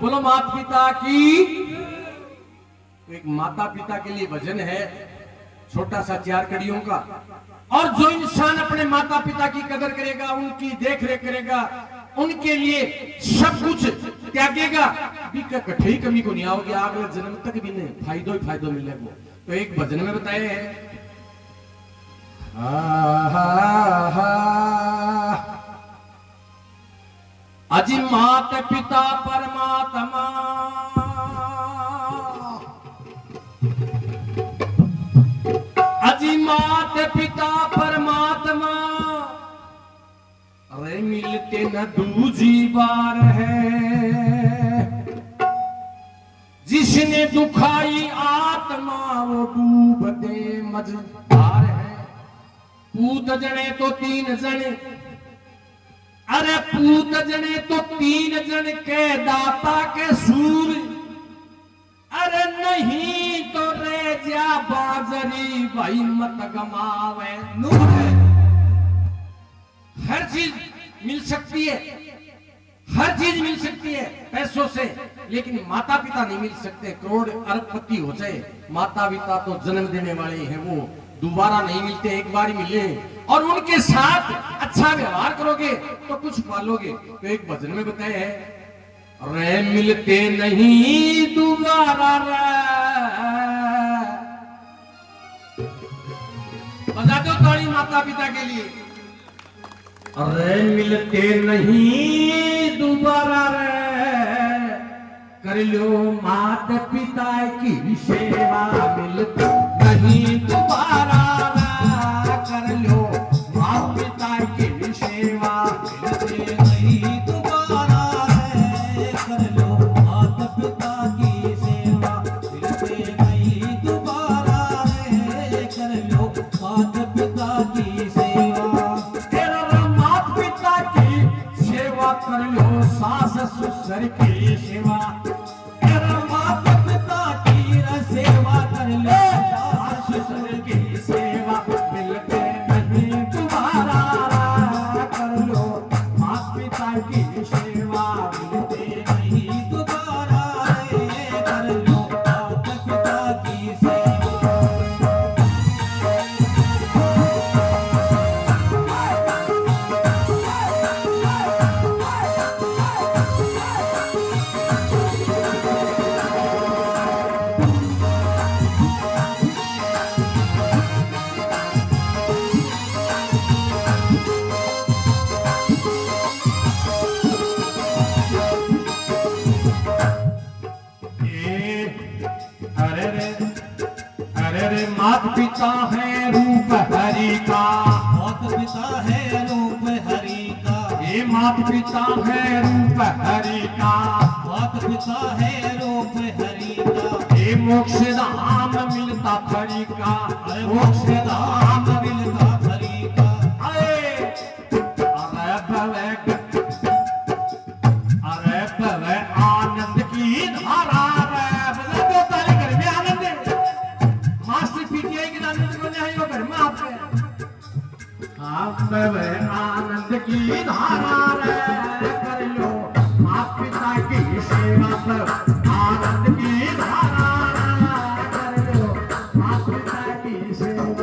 बोलो माता पिता की। तो एक माता पिता के लिए भजन है छोटा सा 4 कड़ियों का। और जो इंसान अपने माता पिता की कदर करेगा, उनकी देख रेख करेगा, उनके लिए सब कुछ त्यागेगा, भी कठे ही कमी को नहीं आओगे, अगले जन्म तक भी नहीं फायदो ही फायदो मिलेगा। तो एक भजन में बताए हैं अजी मात पिता परमात्मा, अजी मात पिता परमात्मा, अरे मिलते न दूजी बार है। जिसने दुखाई आत्मा वो डूबते मझधार है। पूत जने तो 3 जने, अरे पूत जने तो 3 जन के दाता के सूर, अरे नहीं तो रे जा बाजरी भाई मत गमावे नूर। हर चीज मिल सकती है, हर चीज मिल सकती है पैसों से, लेकिन माता पिता नहीं मिल सकते। करोड़ अरबपति हो जाए, माता पिता तो जन्म देने वाले हैं, वो दोबारा नहीं मिलते, एक बार ही मिले। और उनके साथ अच्छा व्यवहार करोगे तो कुछ पालोगे। तो एक भजन में बताया है रे मिलते नहीं दोबारा रे, बजा दो ताली माता पिता के लिए। अरे मिलते नहीं दोबारा रे, कर लो माता पिता की सेवा। मिलते नहीं दोबारा रे, कर लो माता पिता की सेवा। मिलते नहीं दोबारा रे, कर लो माता पिता की सेवा। मिलते नहीं दोबारा रे, कर लो माता पिता की सेवा। कर लो सास ससुर की सेवा, माता पिता की सेवा कर लो सास ससुर की सेवा। मिलते नहीं दोबारा कर लो माता पिता की सेवा। मिलते नहीं दोबारा कर लो माता पिता की सेवा। माता पिता है रूप हरि का, माता पिता है रूप हरि का। ये माता पिता है रूप हरि का, माता पिता है रूप हरि का। ये मोक्ष धाम मिलता हरि का, मोक्ष धाम मिलता हरि का। अरे भवे आनंद की धारा आनंद की धारा रे, कर लो माता पिता की सेवा। पर आनंद की धारा रे, कर लो माता पिता की सेवा।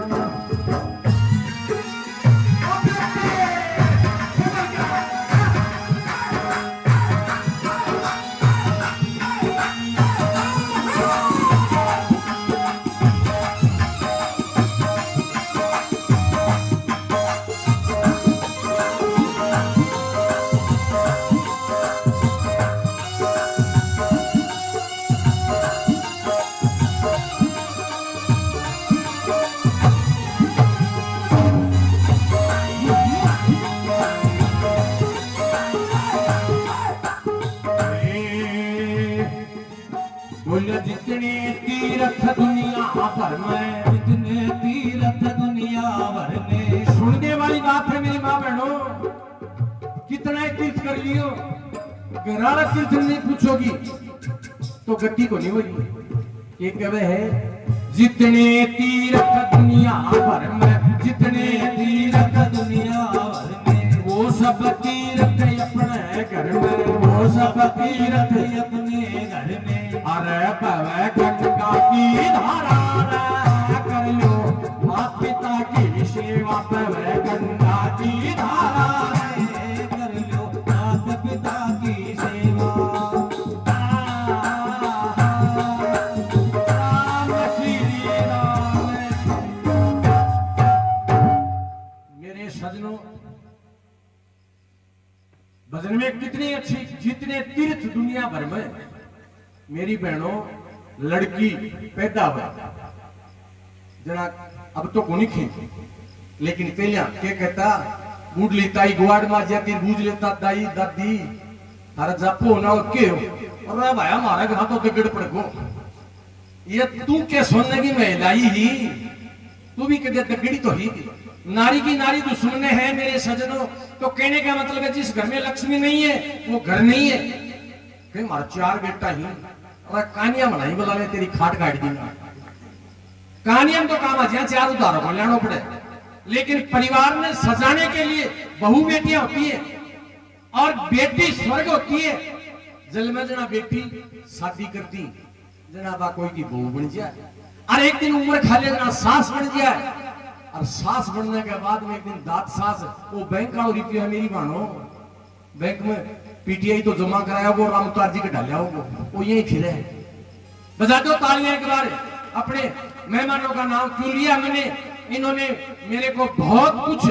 जितने तीर्थ दुनिया भर में, जितने तीर्थ दुनिया भर में। सुनने वाली बात है मेरी माँ बहनों, कितना तीर्थ कर लियो, गरारा तीर्थ नहीं पूछोगी तो गति को नहीं होगी। ये कहे है जितने तीर्थ दुनिया भर में, जितने तीर्थ दुनिया भर में, वो सब तीर्थ अपने घर में वो सब तीर्थ अपने घर में अरे पवे गंगा की धारा रे कर लो माता पिता की सेवा पवे गंगा की धारा रे कर लो माता पिता की सेवा राम श्री राम। मेरे सजनों भजन में कितनी अच्छी जितने तीर्थ दुनिया भर में मेरी बहनों लड़की पैदा हुआ जरा अब तो कोनी खी लेकिन पहले क्या कहता बूढ़ली ताई गुआड़ में जाती बूझ लेता दाई दादी अरे जापो ना के अरे भाई हमारा घर तो बिगड़ पड़ गो ये तू क्या सोने की महिलाई ही तू भी कहते दगड़ी तो ही नारी की नारी दुश्मन है मेरे सजनों। तो कहने का मतलब है जिस घर में लक्ष्मी नहीं है वो घर नहीं है। कहीं मारा चार बेटा ही और कहानियां बनाई बोला ले तेरी खाट काट दी कहानियां तो काम आज चार उधारों को लेना पड़े लेकिन परिवार में सजाने के लिए बहु बेटियां होती है और बेटी स्वर्ग होती है। जल में जना बेटी शादी करती जना बा कोई की बहू बन जाए और एक दिन उम्र खा ले जना सास बन जाए और सास बनने के बाद में एक दिन दांत सास वो बैंक का रुपया मेरी मानो बैंक में पीटीआई तो जमा कराया वो राम उतार जी के डालिया वो यही फिरे बजा दो तालियां एक बार अपने मेहमानों का नाम क्यों लिया मैंने इन्होंने मेरे को बहुत कुछ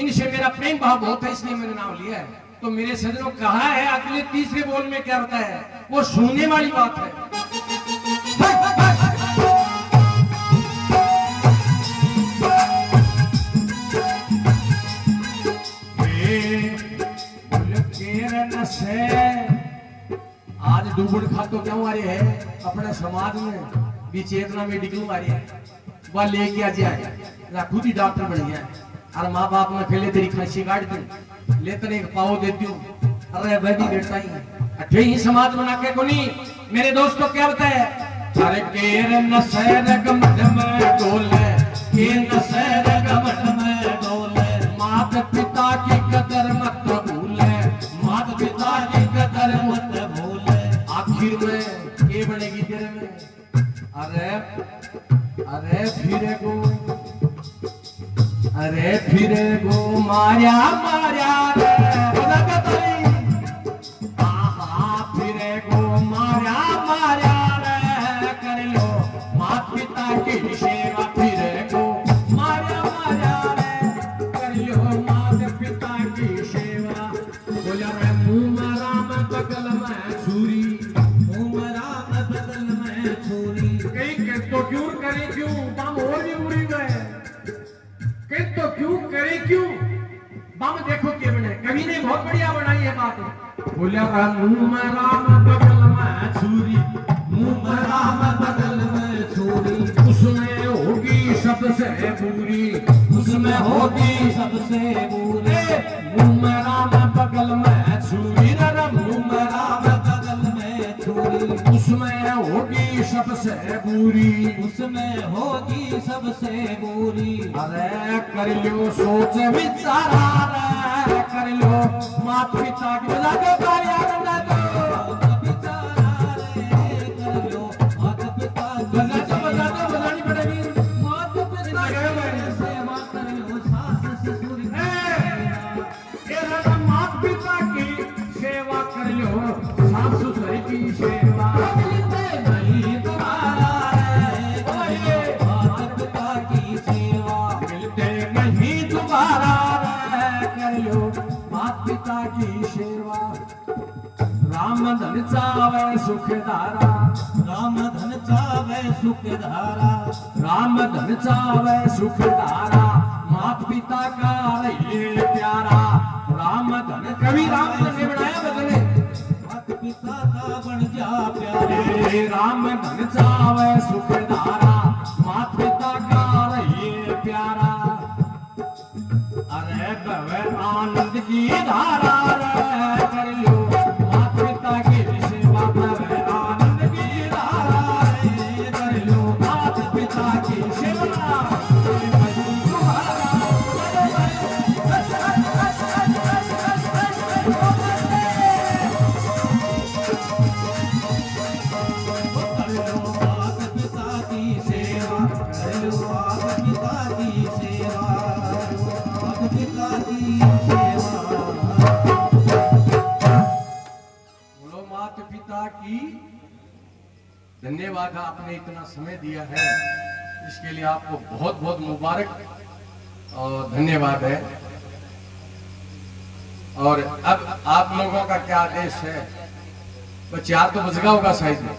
इनसे मेरा प्रेम भाव बहुत है इसलिए मैंने नाम लिया है। तो मेरे सजनों कहा है अगले तीसरे बोल में क्या बताया वो सुनने वाली बात है। आज दुबड़ खातो क्यों आ रहे हैं अपने समाज में भी चेतना मेडिकल आ रही है वह लेके आ जाए ना खुद ही डॉक्टर बन गया और माँ बाप ने पहले तेरी खांसी काट दी लेकर एक पाव देती हूँ अरे वह भी बेटा ही अठे ही समाज बना के को नहीं। मेरे दोस्तों क्या बताया अरे केर नशेर गमट में डोले के नशेर गमट में डोले माता पिता की कदर मत भूले माता पिता की कदर मत भूले आखिर में ये बनेगी तेरे में अरे अरे फिरे गो माया माया रे फिरे गो माया माया रे कर लो माता पिता की सेवा फिरे गो माया माया रे कर लो माता पिता की सेवा बोला रे मुंह राम बगल में छुरी मुंह राम बगल में छुरी कहीं तो क्यों करे क्यों बम और भी उड़ी गए कहीं तो क्यों करे क्यों बम देखो क्या बने कवि ने बहुत बढ़िया बनाई है बात बोला मुंह राम बगल में छुरी मुंह राम बगल में छुरी उसमें होगी सबसे बुरी उसमें होगी सबसे बुरी मुंह राम बगल में छुरी मुंह राम बगल में छुरी उसमें होगी सबसे बुरी उसमें होगी सबसे बुरी अरे कर लो सोच विचारा रे कर लो माता पिता की बजा दो तालियां बजा दो बेचारा रे कर लो माता पिता बजा दो बजानी पड़ेगी माता पिता की सेवा कर लो सास ससुर ये रहा माता पिता की सेवा कर लो सास ससुर की सेवा नहीं तुम्हारा रे माता पिता की सेवा मिलते नहीं दोबारा रे कर लो माता पिता की सेवा राम धन चावे सुखदारा राम धन चावे सुख धारा राम धन चावे सुखदारा माता पिता का रहिए प्यारा राम धन कवि राम धन ने बनाया बदले माता पिता का बन जा प्यारे राम धन चावे सुखदारा माता पिता का रहिए प्यारा अरे बवे आनंद की धारा रे कर लो माता पिता की सेवा बवे आनंद की धारा रे कर लो माता पिता की सेवा पिता की सेवा। बोलो माता पिता की धन्यवाद, आपने इतना समय दिया है, इसके लिए आपको बहुत बहुत मुबारक और धन्यवाद है। और अब आप लोगों का क्या आदेश है? बस 4 तो बज गया होगा शायद,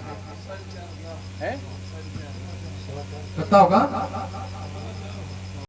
है पता होगा।